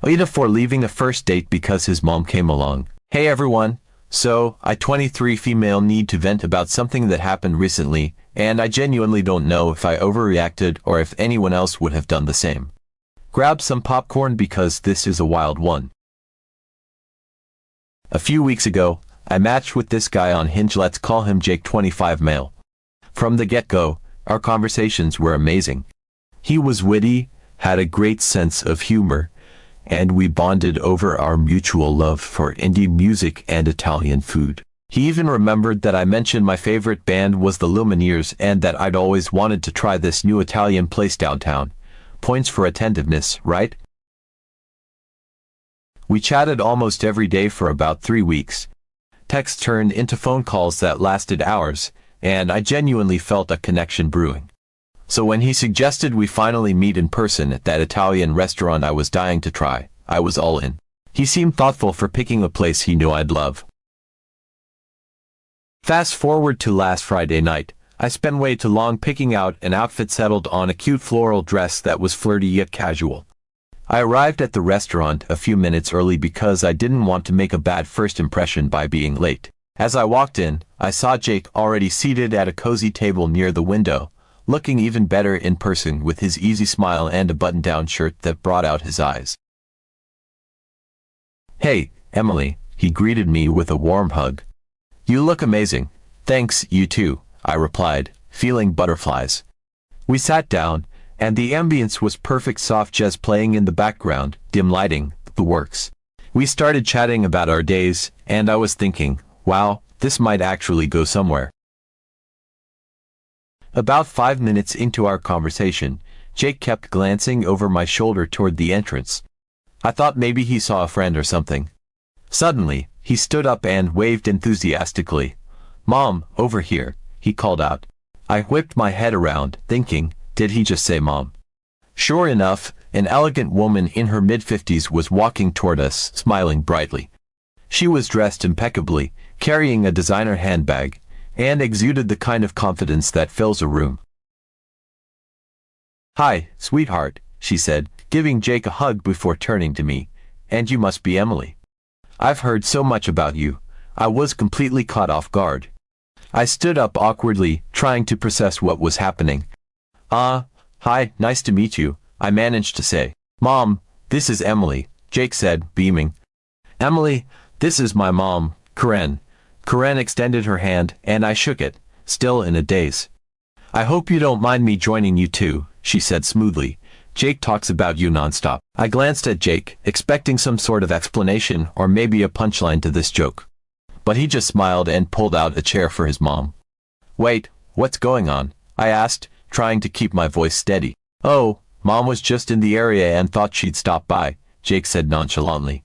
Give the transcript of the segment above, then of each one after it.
AITA for leaving a first date because his mom came along. Hey everyone. So, I 23 female need to vent about something that happened recently, and I genuinely don't know if I overreacted or if anyone else would have done the same. Grab some popcorn because this is a wild one. A few weeks ago, I matched with this guy on Hinge. Let's call him Jake, 25 male. From the get-go, our conversations were amazing. He was witty, had a great sense of humor, and we bonded over our mutual love for indie music and Italian food. He even remembered that I mentioned my favorite band was the Lumineers and that I'd always wanted to try this new Italian place downtown. Points for attentiveness, right? We chatted almost every day for about 3 weeks. Texts turned into phone calls that lasted hours, and I genuinely felt a connection brewing. So when he suggested we finally meet in person at that Italian restaurant I was dying to try, I was all in. He seemed thoughtful for picking a place he knew I'd love. Fast forward to last Friday night. I spent way too long picking out an outfit, settled on a cute floral dress that was flirty yet casual. I arrived at the restaurant a few minutes early because I didn't want to make a bad first impression by being late. As I walked in, I saw Jake already seated at a cozy table near the window, looking even better in person with his easy smile and a button-down shirt that brought out his eyes. "Hey, Emily," he greeted me with a warm hug. "You look amazing." "Thanks, you too," I replied, feeling butterflies. We sat down, and the ambience was perfect, soft jazz playing in the background, dim lighting, the works. We started chatting about our days, and I was thinking, wow, this might actually go somewhere. About 5 minutes into our conversation, Jake kept glancing over my shoulder toward the entrance. I thought maybe he saw a friend or something. Suddenly, he stood up and waved enthusiastically. "Mom, over here," he called out. I whipped my head around, thinking, did he just say mom? Sure enough, an elegant woman in her mid-50s was walking toward us, smiling brightly. She was dressed impeccably, carrying a designer handbag, and exuded the kind of confidence that fills a room. "Hi, sweetheart," she said, giving Jake a hug before turning to me. "And you must be Emily. I've heard so much about you." I was completely caught off guard. I stood up awkwardly, trying to process what was happening. Hi, nice to meet you," I managed to say. "Mom, this is Emily," Jake said, beaming. "Emily, this is my mom, Karen." Karen extended her hand, and I shook it, still in a daze. "I hope you don't mind me joining you too," she said smoothly. "Jake talks about you nonstop." I glanced at Jake, expecting some sort of explanation or maybe a punchline to this joke. But he just smiled and pulled out a chair for his mom. "Wait, what's going on?" I asked, trying to keep my voice steady. "Oh, Mom was just in the area and thought she'd stop by," Jake said nonchalantly.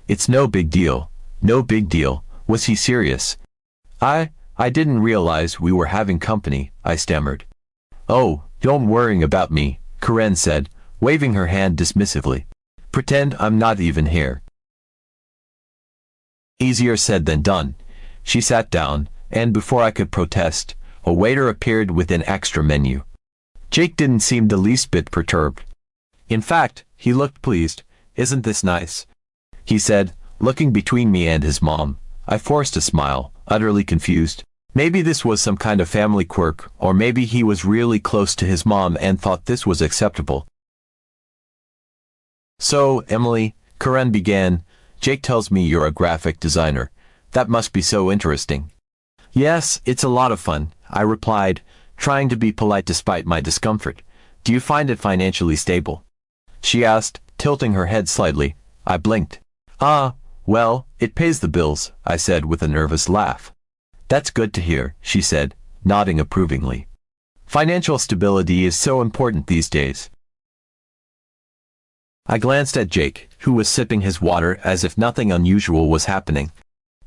"It's no big deal. No big deal." Was he serious? I didn't realize we were having company," I stammered. "Oh, don't worry about me," Karen said, waving her hand dismissively. "Pretend I'm not even here." Easier said than done. She sat down, and before I could protest, a waiter appeared with an extra menu. Jake didn't seem the least bit perturbed. In fact, he looked pleased. "Isn't this nice?" he said, looking between me and his mom. I forced a smile, utterly confused. Maybe this was some kind of family quirk, or maybe he was really close to his mom and thought this was acceptable. "So, Emily," Karen began, "Jake tells me you're a graphic designer. That must be so interesting." "Yes, it's a lot of fun," I replied, trying to be polite despite my discomfort. "Do you find it financially stable?" she asked, tilting her head slightly. I blinked. Well, it pays the bills," I said with a nervous laugh. "That's good to hear," she said, nodding approvingly. "Financial stability is so important these days." I glanced at Jake, who was sipping his water as if nothing unusual was happening.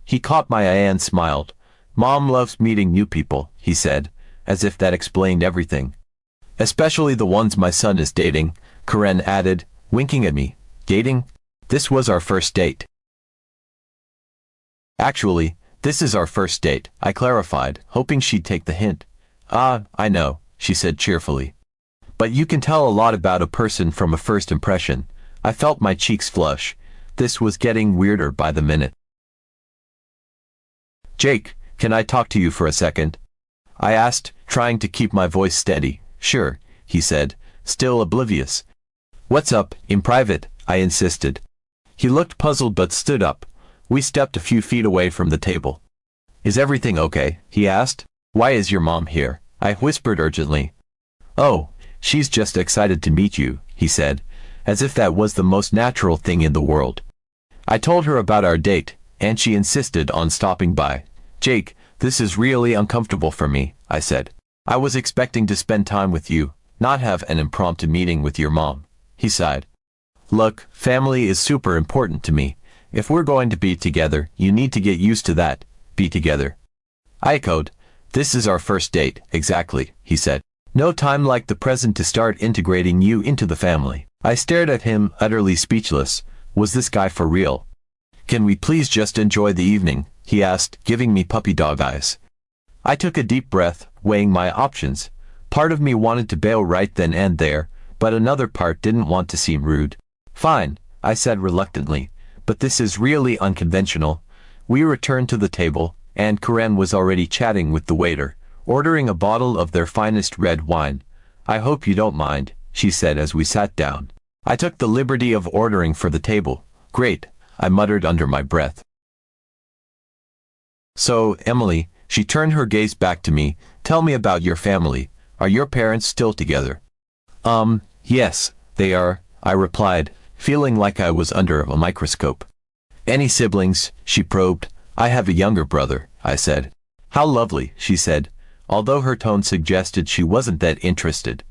He caught my eye and smiled. "Mom loves meeting new people," he said, as if that explained everything. "Especially the ones my son is dating," Karen added, winking at me. "Dating? This was our first date." "Actually, this is our first date," I clarified, hoping she'd take the hint. I know," she said cheerfully. "But you can tell a lot about a person from a first impression." I felt my cheeks flush. This was getting weirder by the minute. "Jake, can I talk to you for a second?" I asked, trying to keep my voice steady. "Sure," he said, still oblivious. "What's up, in private?" I insisted. He looked puzzled but stood up. We stepped a few feet away from the table. "Is everything okay?" he asked. "Why is your mom here?" I whispered urgently. "Oh, she's just excited to meet you," he said, as if that was the most natural thing in the world. I told her about our date, and she insisted on stopping by. "Jake, this is really uncomfortable for me," I said. "I was expecting to spend time with you, not have an impromptu meeting with your mom." He sighed. "Look, family is super important to me. If we're going to be together, you need to get used to that. Be together." I echoed. "This is our first date, exactly," he said. "No time like the present to start integrating you into the family." I stared at him, utterly speechless. Was this guy for real? "Can we please just enjoy the evening?" he asked, giving me puppy dog eyes. I took a deep breath, weighing my options. Part of me wanted to bail right then and there, but another part didn't want to seem rude. "Fine," I said reluctantly, "but this is really unconventional." We returned to the table, and Karen was already chatting with the waiter, ordering a bottle of their finest red wine. "I hope you don't mind," she said as we sat down. I took the liberty of ordering for the table. "Great," I muttered under my breath. "So, Emily," she turned her gaze back to me, "tell me about your family. Are your parents still together?" Yes, they are," I replied, feeling like I was under a microscope. "Any siblings?" she probed. "I have a younger brother," I said. "How lovely," she said, although her tone suggested she wasn't that interested.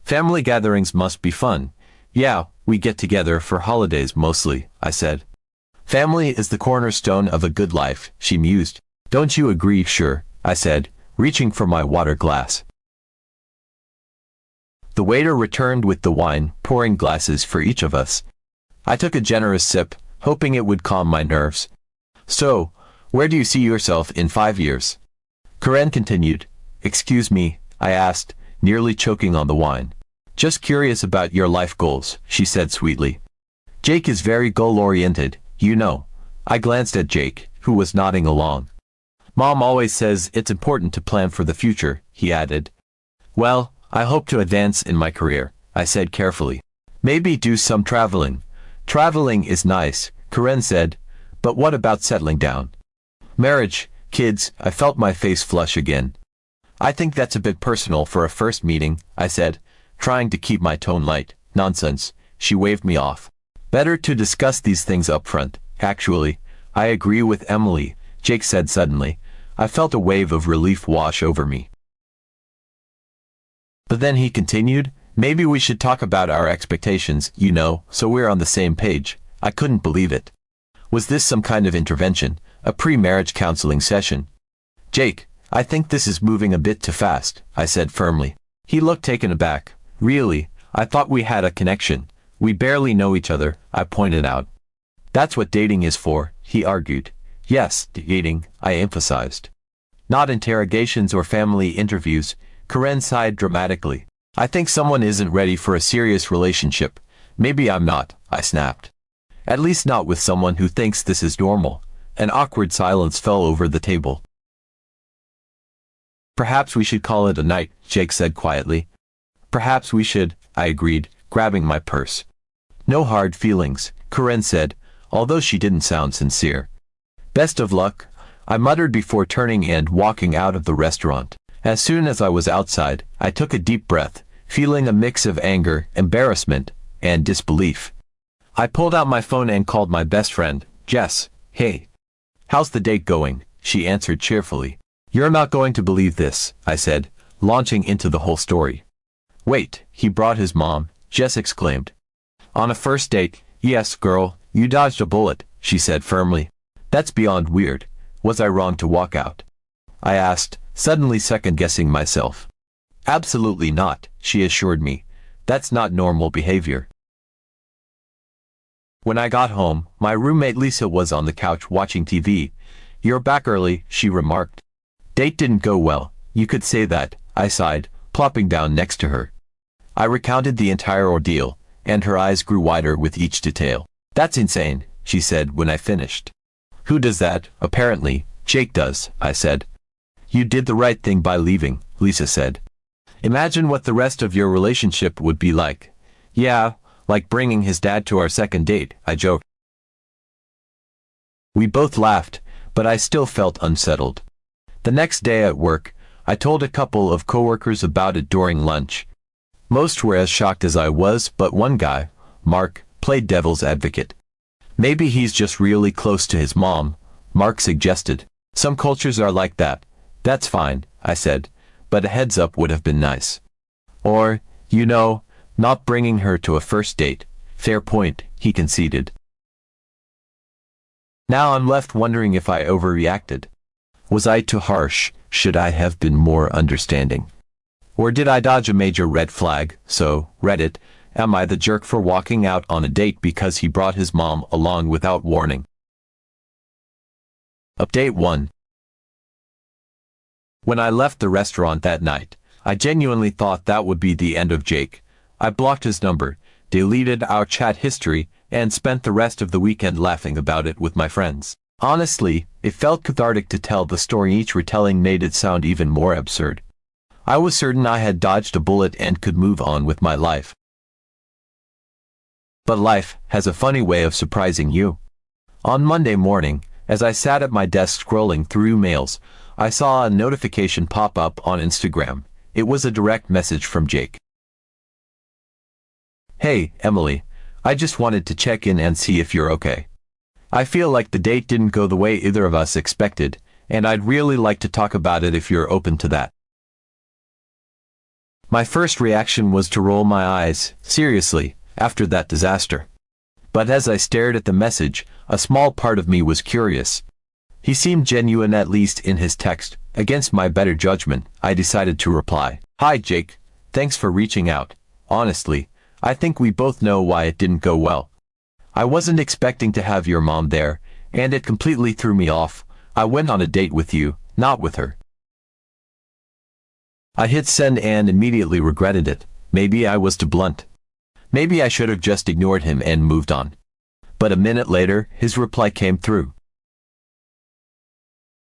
"Family gatherings must be fun." "Yeah, we get together for holidays mostly," I said. "Family is the cornerstone of a good life," she mused. "Don't you agree?" "Sure," I said, reaching for my water glass. The waiter returned with the wine, pouring glasses for each of us. I took a generous sip, hoping it would calm my nerves. "So, where do you see yourself in 5 years?" Karen continued. "Excuse me," I asked, nearly choking on the wine. "Just curious about your life goals," she said sweetly. "Jake is very goal-oriented, you know." I glanced at Jake, who was nodding along. "Mom always says it's important to plan for the future," he added. "Well, I hope to advance in my career," I said carefully. "Maybe do some traveling." "Traveling is nice," Karen said, "but what about settling down? Marriage, kids?" I felt my face flush again. "I think that's a bit personal for a first meeting," I said, trying to keep my tone light. "Nonsense," she waved me off. "Better to discuss these things up front." "Actually, I agree with Emily," Jake said suddenly. I felt a wave of relief wash over me. But then he continued, "Maybe we should talk about our expectations, you know, so we're on the same page." I couldn't believe it. Was this some kind of intervention, a pre-marriage counseling session? "Jake, I think this is moving a bit too fast," I said firmly. He looked taken aback. "Really? I thought we had a connection. We barely know each other," I pointed out. "That's what dating is for," he argued. "Yes, dating," I emphasized. "Not interrogations or family interviews." Karen sighed dramatically. "I think someone isn't ready for a serious relationship. Maybe I'm not," I snapped. "At least not with someone who thinks this is normal." An awkward silence fell over the table. "Perhaps we should call it a night," Jake said quietly. "Perhaps we should," I agreed, grabbing my purse. "No hard feelings," Karen said, although she didn't sound sincere. "Best of luck," I muttered before turning and walking out of the restaurant. As soon as I was outside, I took a deep breath, feeling a mix of anger, embarrassment, and disbelief. I pulled out my phone and called my best friend, Jess. "Hey. How's the date going?" She answered cheerfully. "You're not going to believe this," I said, launching into the whole story. "Wait, he brought his mom," Jess exclaimed. "On a first date?" "Yes, girl, you dodged a bullet," she said firmly. "That's beyond weird. Was I wrong to walk out?" I asked, suddenly second-guessing myself. "Absolutely not," she assured me. "That's not normal behavior." When I got home, my roommate Lisa was on the couch watching TV. "You're back early," she remarked. "Date didn't go well, you could say that," I sighed, plopping down next to her. I recounted the entire ordeal, and her eyes grew wider with each detail. "That's insane," she said when I finished. "Who does that?" "Apparently, Jake does," I said. "You did the right thing by leaving," Lisa said. "Imagine what the rest of your relationship would be like." "Yeah, like bringing his dad to our second date," I joked. We both laughed, but I still felt unsettled. The next day at work, I told a couple of coworkers about it during lunch. Most were as shocked as I was, but one guy, Mark, played devil's advocate. "Maybe he's just really close to his mom," Mark suggested. "Some cultures are like that." "That's fine," I said, "but a heads up would have been nice. Or, you know, not bringing her to a first date." "Fair point," he conceded. Now I'm left wondering if I overreacted. Was I too harsh? Should I have been more understanding? Or did I dodge a major red flag? So, Reddit, am I the jerk for walking out on a date because he brought his mom along without warning? Update 1. When I left the restaurant that night, I genuinely thought that would be the end of Jake. I blocked his number, deleted our chat history, and spent the rest of the weekend laughing about it with my friends. Honestly, it felt cathartic to tell the story. Each retelling made it sound even more absurd. I was certain I had dodged a bullet and could move on with my life. But life has a funny way of surprising you. On Monday morning, as I sat at my desk scrolling through mails, I saw a notification pop up on Instagram. It was a direct message from Jake. "Hey, Emily, I just wanted to check in and see if you're okay. I feel like the date didn't go the way either of us expected, and I'd really like to talk about it if you're open to that." My first reaction was to roll my eyes. Seriously, after that disaster. But as I stared at the message, a small part of me was curious. He seemed genuine, at least in his text. Against my better judgment, I decided to reply. "Hi Jake, thanks for reaching out. Honestly, I think we both know why it didn't go well. I wasn't expecting to have your mom there, and it completely threw me off. I went on a date with you, not with her." I hit send and immediately regretted it. Maybe I was too blunt. Maybe I should have just ignored him and moved on. But a minute later, his reply came through.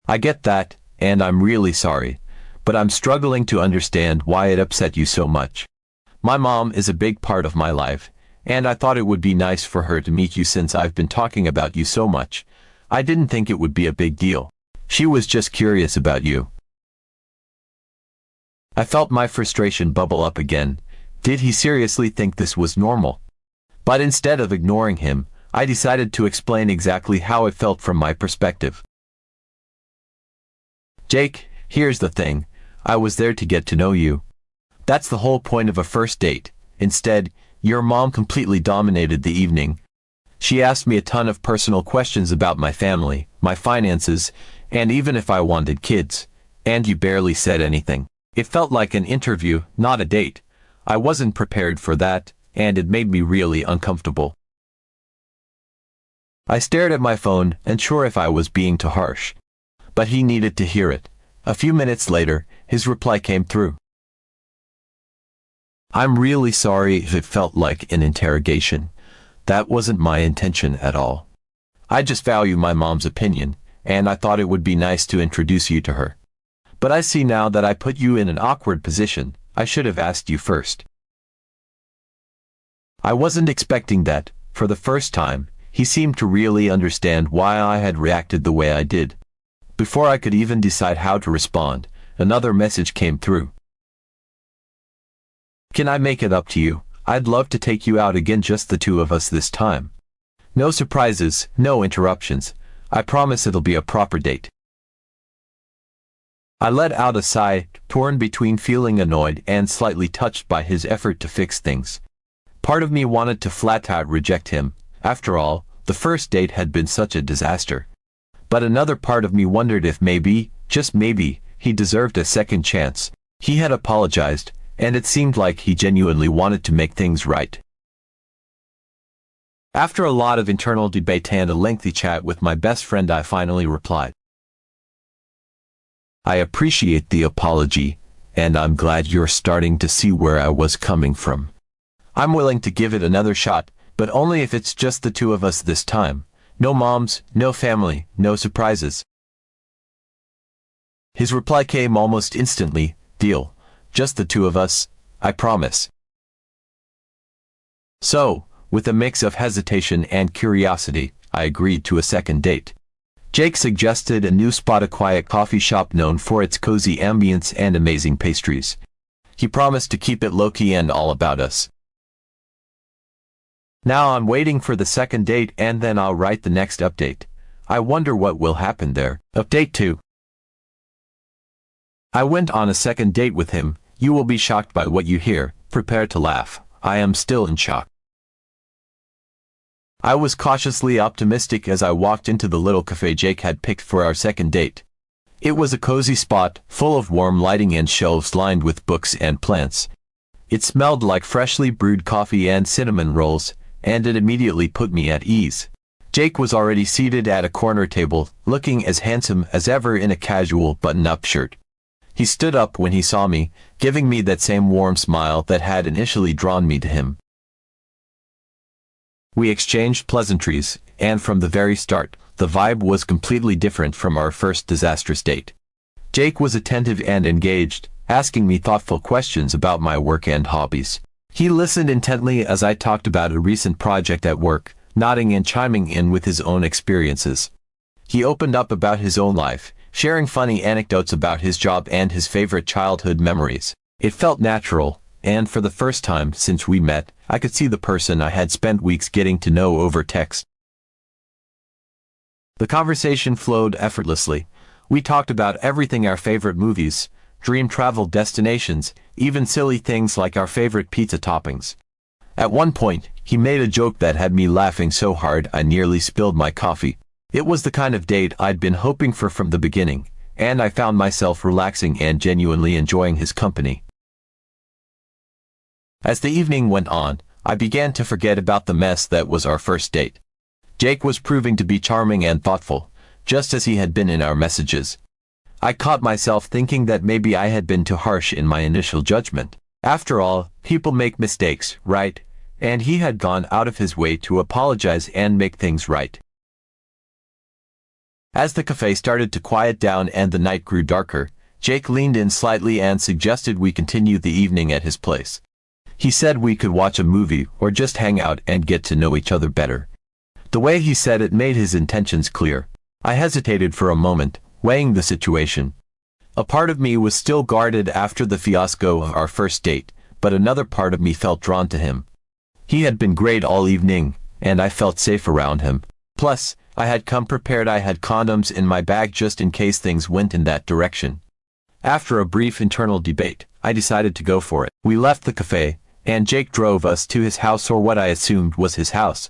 "I get that, and I'm really sorry, but I'm struggling to understand why it upset you so much. My mom is a big part of my life, and I thought it would be nice for her to meet you since I've been talking about you so much. I didn't think it would be a big deal. She was just curious about you." I felt my frustration bubble up again. Did he seriously think this was normal? But instead of ignoring him, I decided to explain exactly how it felt from my perspective. "Jake, here's the thing. I was there to get to know you. That's the whole point of a first date. Instead, your mom completely dominated the evening. She asked me a ton of personal questions about my family, my finances, and even if I wanted kids. And you barely said anything. It felt like an interview, not a date. I wasn't prepared for that, and it made me really uncomfortable." I stared at my phone, unsure if I was being too harsh. But he needed to hear it. A few minutes later, his reply came through. "I'm really sorry if it felt like an interrogation. That wasn't my intention at all. I just value my mom's opinion, and I thought it would be nice to introduce you to her. But I see now that I put you in an awkward position. I should have asked you first." I wasn't expecting that. For the first time, he seemed to really understand why I had reacted the way I did. Before I could even decide how to respond, another message came through. "Can I make it up to you? I'd love to take you out again, just the two of us this time. No surprises, no interruptions. I promise it'll be a proper date." I let out a sigh, torn between feeling annoyed and slightly touched by his effort to fix things. Part of me wanted to flat out reject him. After all, the first date had been such a disaster. But another part of me wondered if maybe, just maybe, he deserved a second chance. He had apologized, and it seemed like he genuinely wanted to make things right. After a lot of internal debate and a lengthy chat with my best friend, I finally replied. "I appreciate the apology, and I'm glad you're starting to see where I was coming from. I'm willing to give it another shot, but only if it's just the two of us this time. No moms, no family, no surprises. His reply came almost instantly, deal. Just the two of us, I promise. So, with a mix of hesitation and curiosity, I agreed to a second date. Jake suggested a new spot, a quiet coffee shop known for its cozy ambience and amazing pastries. He promised to keep it low-key and all about us. Now I'm waiting for the second date and then I'll write the next update. I wonder what will happen there. Update 2. I went on a second date with him. You will be shocked by what you hear. Prepare to laugh. I am still in shock. I was cautiously optimistic as I walked into the little cafe Jake had picked for our second date. It was a cozy spot, full of warm lighting and shelves lined with books and plants. It smelled like freshly brewed coffee and cinnamon rolls, and it immediately put me at ease. Jake was already seated at a corner table, looking as handsome as ever in a casual button-up shirt. He stood up when he saw me, giving me that same warm smile that had initially drawn me to him. We exchanged pleasantries, and from the very start, the vibe was completely different from our first disastrous date. Jake was attentive and engaged, asking me thoughtful questions about my work and hobbies. He listened intently as I talked about a recent project at work, nodding and chiming in with his own experiences. He opened up about his own life, sharing funny anecdotes about his job and his favorite childhood memories. It felt natural, and for the first time since we met, I could see the person I had spent weeks getting to know over text. The conversation flowed effortlessly. We talked about everything: our favorite movies, dream travel destinations, even silly things like our favorite pizza toppings. At one point, he made a joke that had me laughing so hard I nearly spilled my coffee. It was the kind of date I'd been hoping for from the beginning, and I found myself relaxing and genuinely enjoying his company. As the evening went on, I began to forget about the mess that was our first date. Jake was proving to be charming and thoughtful, just as he had been in our messages. I caught myself thinking that maybe I had been too harsh in my initial judgment. After all, people make mistakes, right? And he had gone out of his way to apologize and make things right. As the cafe started to quiet down and the night grew darker, Jake leaned in slightly and suggested we continue the evening at his place. He said we could watch a movie or just hang out and get to know each other better. The way he said it made his intentions clear. I hesitated for a moment, weighing the situation. A part of me was still guarded after the fiasco of our first date, but another part of me felt drawn to him. He had been great all evening, and I felt safe around him. Plus, I had come prepared. I had condoms in my bag just in case things went in that direction. After a brief internal debate, I decided to go for it. We left the cafe, and Jake drove us to his house, or what I assumed was his house.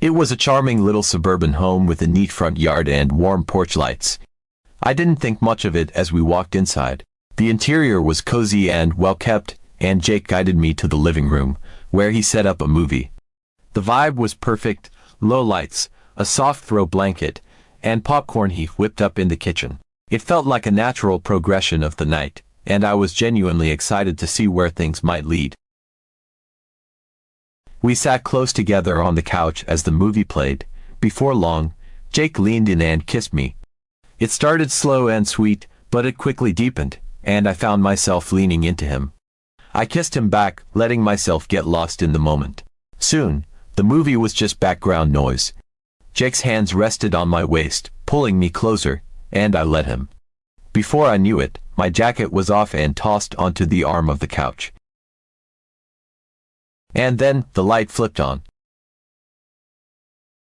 It was a charming little suburban home with a neat front yard and warm porch lights. I didn't think much of it as we walked inside. The interior was cozy and well-kept, and Jake guided me to the living room, where he set up a movie. The vibe was perfect: low lights, a soft throw blanket, and popcorn he whipped up in the kitchen. It felt like a natural progression of the night, and I was genuinely excited to see where things might lead. We sat close together on the couch as the movie played. Before long, Jake leaned in and kissed me. It started slow and sweet, but it quickly deepened, and I found myself leaning into him. I kissed him back, letting myself get lost in the moment. Soon, the movie was just background noise. Jake's hands rested on my waist, pulling me closer, and I let him. Before I knew it, my jacket was off and tossed onto the arm of the couch. And then, the light flipped on.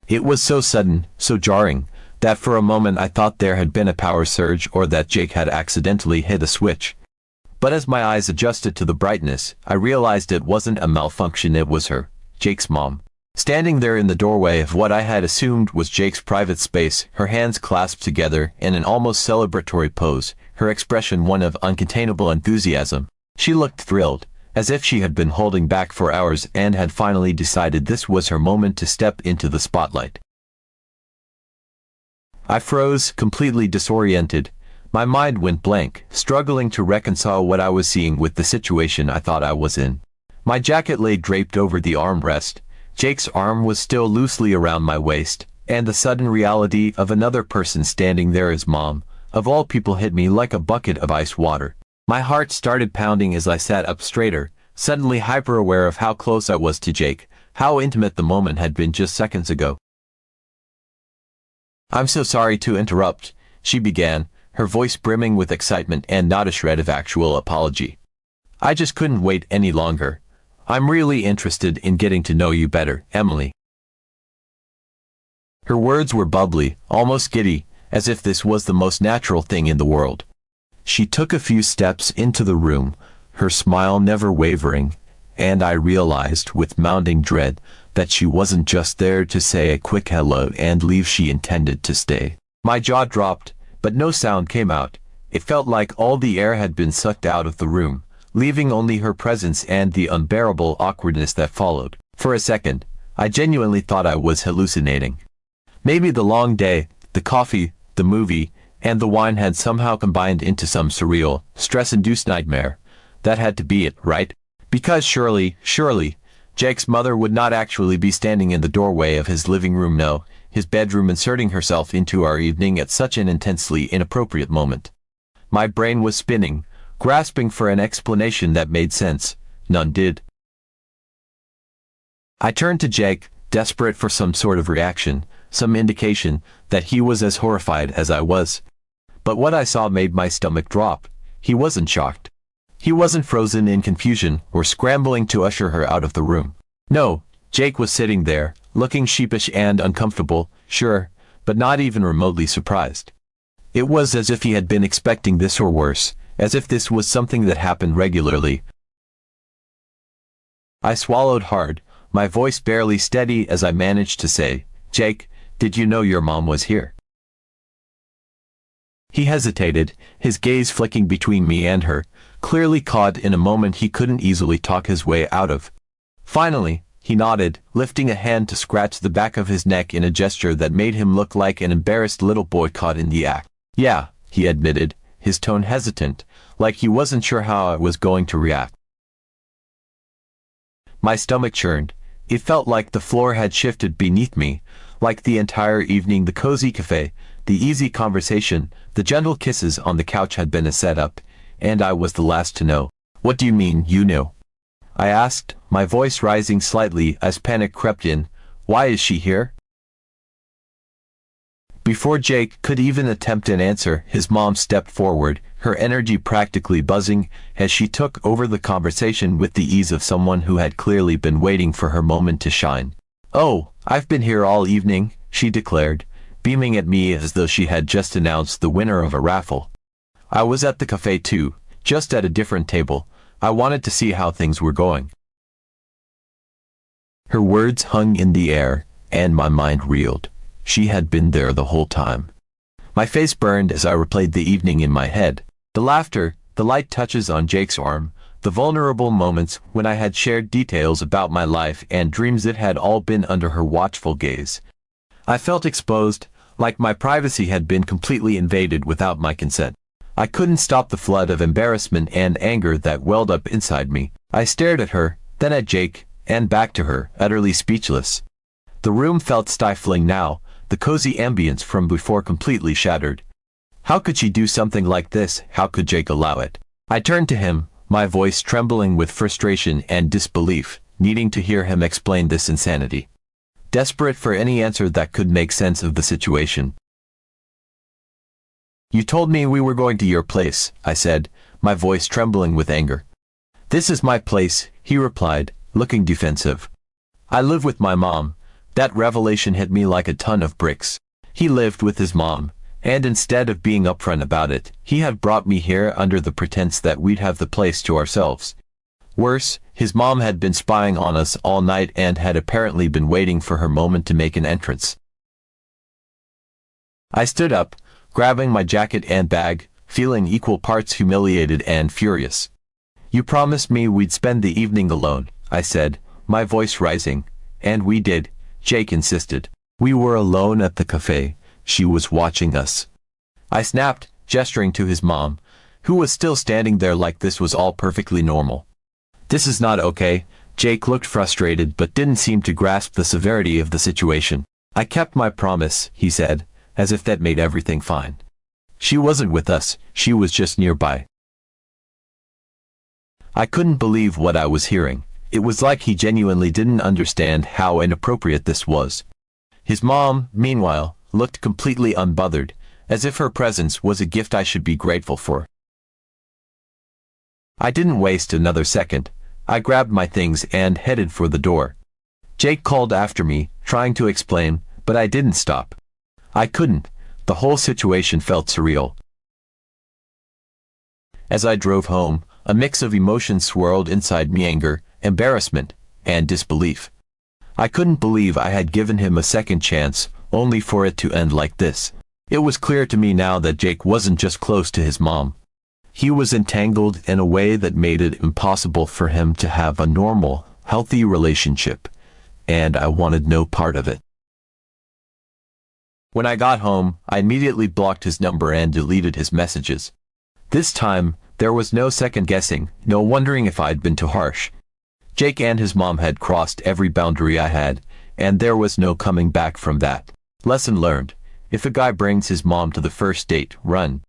It was so sudden, so jarring, that for a moment I thought there had been a power surge or that Jake had accidentally hit a switch. But as my eyes adjusted to the brightness, I realized it wasn't a malfunction. It was her, Jake's mom. Standing there in the doorway of what I had assumed was Jake's private space, her hands clasped together in an almost celebratory pose, her expression one of uncontainable enthusiasm. She looked thrilled, as if she had been holding back for hours and had finally decided this was her moment to step into the spotlight. I froze, completely disoriented. My mind went blank, struggling to reconcile what I was seeing with the situation I thought I was in. My jacket lay draped over the armrest. Jake's arm was still loosely around my waist, and the sudden reality of another person standing there as Mom, of all people, hit me like a bucket of ice water. My heart started pounding as I sat up straighter, suddenly hyper-aware of how close I was to Jake, how intimate the moment had been just seconds ago. "I'm so sorry to interrupt," she began, her voice brimming with excitement and not a shred of actual apology. "I just couldn't wait any longer. I'm really interested in getting to know you better, Emily." Her words were bubbly, almost giddy, as if this was the most natural thing in the world. She took a few steps into the room, her smile never wavering, and I realized with mounting dread that she wasn't just there to say a quick hello and leave. She intended to stay. My jaw dropped, but no sound came out. It felt like all the air had been sucked out of the room, leaving only her presence and the unbearable awkwardness that followed. For a second, I genuinely thought I was hallucinating. Maybe the long day, the coffee, the movie, and the wine had somehow combined into some surreal, stress-induced nightmare. That had to be it, right? Because surely, Jake's mother would not actually be standing in the doorway of his living room, no, his bedroom, inserting herself into our evening at such an intensely inappropriate moment. My brain was spinning, grasping for an explanation that made sense. None did. I turned to Jake, desperate for some sort of reaction, some indication that he was as horrified as I was. But what I saw made my stomach drop. He wasn't shocked. He wasn't frozen in confusion or scrambling to usher her out of the room. No, Jake was sitting there, looking sheepish and uncomfortable, sure, but not even remotely surprised. It was as if he had been expecting this, or worse, as if this was something that happened regularly. I swallowed hard, my voice barely steady as I managed to say, "Jake, did you know your mom was here?" He hesitated, his gaze flicking between me and her, clearly caught in a moment he couldn't easily talk his way out of. Finally, he nodded, lifting a hand to scratch the back of his neck in a gesture that made him look like an embarrassed little boy caught in the act. "Yeah," he admitted, his tone hesitant, like he wasn't sure how I was going to react. My stomach churned. It felt like the floor had shifted beneath me, like the entire evening, the cozy cafe, the easy conversation, the gentle kisses on the couch had been a setup, and I was the last to know. "What do you mean, you knew?" I asked, my voice rising slightly as panic crept in. "Why is she here?" Before Jake could even attempt an answer, his mom stepped forward, her energy practically buzzing, as she took over the conversation with the ease of someone who had clearly been waiting for her moment to shine. "Oh, I've been here all evening," she declared, beaming at me as though she had just announced the winner of a raffle. "I was at the cafe too, just at a different table. I wanted to see how things were going." Her words hung in the air, and my mind reeled. She had been there the whole time. My face burned as I replayed the evening in my head. The laughter, the light touches on Jake's arm, the vulnerable moments when I had shared details about my life and dreams, it had all been under her watchful gaze. I felt exposed, like my privacy had been completely invaded without my consent. I couldn't stop the flood of embarrassment and anger that welled up inside me. I stared at her, then at Jake, and back to her, utterly speechless. The room felt stifling now, the cozy ambience from before completely shattered. How could she do something like this? How could Jake allow it? I turned to him, my voice trembling with frustration and disbelief, needing to hear him explain this insanity. Desperate for any answer that could make sense of the situation. "You told me we were going to your place," I said, my voice trembling with anger. "This is my place," he replied, looking defensive. "I live with my mom." That revelation hit me like a ton of bricks. He lived with his mom, and instead of being upfront about it, he had brought me here under the pretense that we'd have the place to ourselves. Worse, his mom had been spying on us all night and had apparently been waiting for her moment to make an entrance. I stood up, grabbing my jacket and bag, feeling equal parts humiliated and furious. "You promised me we'd spend the evening alone," I said, my voice rising. "And we did," Jake insisted. "We were alone at the cafe. She was watching us." I snapped, gesturing to his mom, who was still standing there like this was all perfectly normal. "This is not okay. Jake looked frustrated but didn't seem to grasp the severity of the situation. "I kept my promise," he said, as if that made everything fine. "She wasn't with us, she was just nearby." I couldn't believe what I was hearing. It was like he genuinely didn't understand how inappropriate this was. His mom, meanwhile, looked completely unbothered, as if her presence was a gift I should be grateful for. I didn't waste another second. I grabbed my things and headed for the door. Jake called after me, trying to explain, but I didn't stop. I couldn't. The whole situation felt surreal. As I drove home, a mix of emotions swirled inside me: anger, embarrassment, and disbelief. I couldn't believe I had given him a second chance, only for it to end like this. It was clear to me now that Jake wasn't just close to his mom. He was entangled in a way that made it impossible for him to have a normal, healthy relationship, and I wanted no part of it. When I got home, I immediately blocked his number and deleted his messages. This time, there was no second guessing, no wondering if I'd been too harsh. Jake and his mom had crossed every boundary I had, and there was no coming back from that. Lesson learned: if a guy brings his mom to the first date, run.